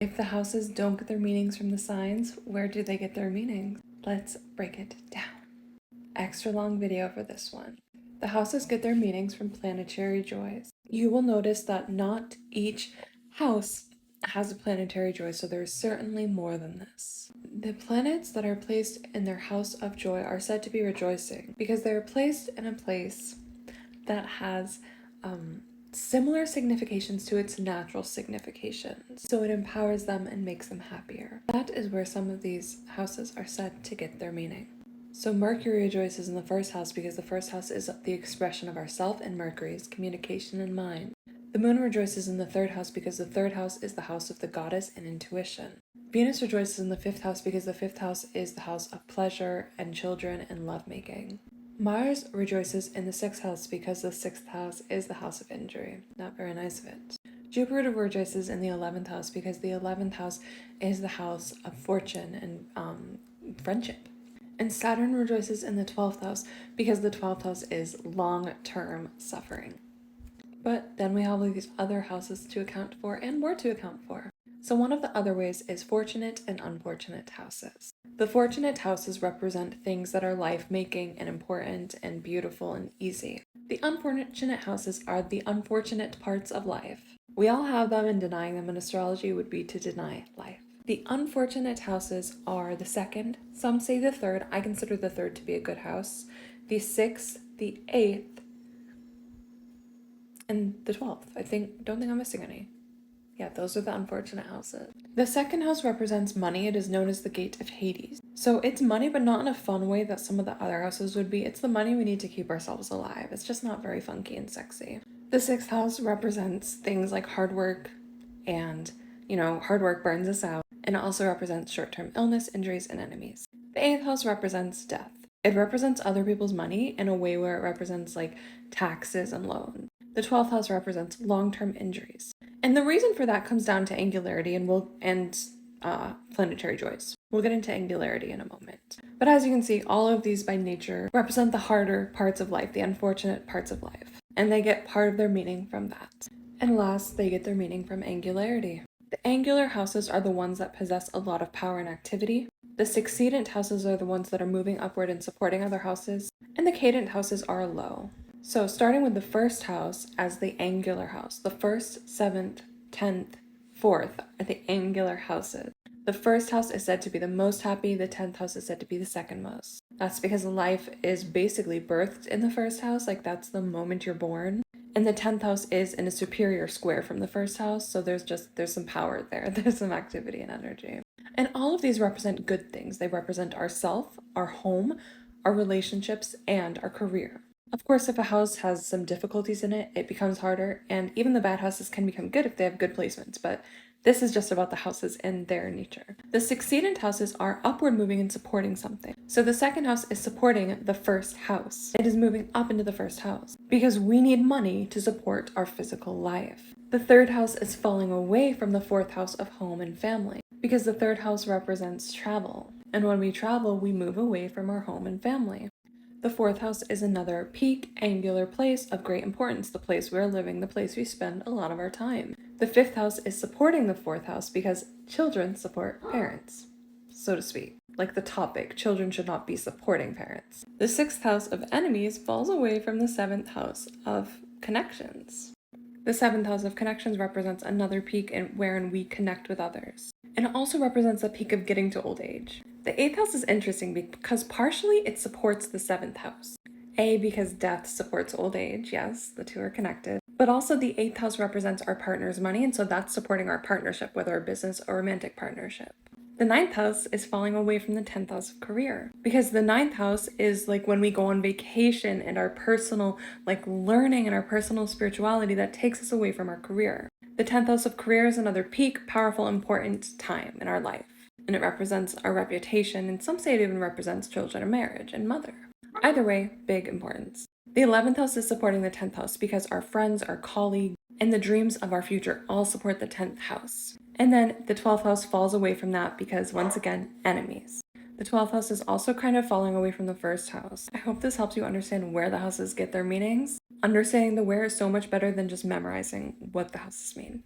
If the houses don't get their meanings from the signs, where do they get their meanings? Let's break it down. Extra long video for this one. The houses get their meanings from planetary joys. You will notice that not each house has a planetary joy, so there is certainly more than this. The planets that are placed in their house of joy are said to be rejoicing because they are placed in a place that has similar significations to its natural significations, so it empowers them and makes them happier. That is where some of these houses are said to get their meaning. So Mercury rejoices in the first house because the first house is the expression of ourself, and Mercury is communication and mind. The moon rejoices in the third house because the third house is the house of the goddess and intuition. Venus rejoices in the fifth house because the fifth house is the house of pleasure and children and lovemaking. Mars rejoices in the sixth house because the sixth house is the house of injury. Not very nice of it. Jupiter rejoices in the 11th house because the 11th house is the house of fortune and friendship. And Saturn rejoices in the 12th house because the 12th house is long-term suffering. But then we have all these other houses to account for and more to account for. So one of the other ways is fortunate and unfortunate houses. The fortunate houses represent things that are life-making and important and beautiful and easy. The unfortunate houses are the unfortunate parts of life. We all have them, and denying them in astrology would be to deny life. The unfortunate houses are the second, some say the third, I consider the third to be a good house, the sixth, the eighth, and the 12th. Don't think I'm missing any. Yeah, those are the unfortunate houses. The second house represents money. It is known as the gate of Hades. So it's money, but not in a fun way that some of the other houses would be. It's the money we need to keep ourselves alive. It's just not very funky and sexy. The sixth house represents things like hard work and, hard work burns us out. And it also represents short-term illness, injuries, and enemies. The eighth house represents death. It represents other people's money in a way where it represents like taxes and loans. The 12th house represents long-term injuries. And the reason for that comes down to angularity and planetary joys. We'll get into angularity in a moment. But as you can see, all of these by nature represent the harder parts of life, the unfortunate parts of life. And they get part of their meaning from that. And last, they get their meaning from angularity. The angular houses are the ones that possess a lot of power and activity. The succedent houses are the ones that are moving upward and supporting other houses. And the cadent houses are low. So starting with the first house as the angular house, the first, 7th, 10th, 4th are the angular houses. The first house is said to be the most happy, the 10th house is said to be the second most. That's because life is basically birthed in the first house, like that's the moment you're born. And the 10th house is in a superior square from the first house, so there's some power there, there's some activity and energy. And all of these represent good things. They represent ourself, our home, our relationships, and our career. Of course, if a house has some difficulties in it, it becomes harder, and even the bad houses can become good if they have good placements, but this is just about the houses and their nature. The succedent houses are upward moving and supporting something. So the second house is supporting the first house. It is moving up into the first house because we need money to support our physical life. The third house is falling away from the fourth house of home and family because the third house represents travel. And when we travel, we move away from our home and family. The fourth house is another peak angular place of great importance, the place we're living, the place we spend a lot of our time. The fifth house is supporting the fourth house because children support parents, so to speak. Like the topic, children should not be supporting parents. The sixth house of enemies falls away from the seventh house of connections. The seventh house of connections represents another peak wherein we connect with others. And it also represents a peak of getting to old age. The eighth house is interesting because partially it supports the seventh house. Because death supports old age, yes, the two are connected. But also the eighth house represents our partner's money, and so that's supporting our partnership, whether a business or romantic partnership. The ninth house is falling away from the 10th house of career because the ninth house is like when we go on vacation and our personal learning and our personal spirituality that takes us away from our career. The 10th house of career is another peak, powerful, important time in our life. And it represents our reputation, and some say it even represents children and marriage and mother. Either way, big importance. The 11th house is supporting the 10th house because our friends, our colleagues, and the dreams of our future all support the 10th house. And then the 12th house falls away from that because, once again, enemies. The 12th house is also kind of falling away from the first house. I hope this helps you understand where the houses get their meanings. Understanding the where is so much better than just memorizing what the houses mean.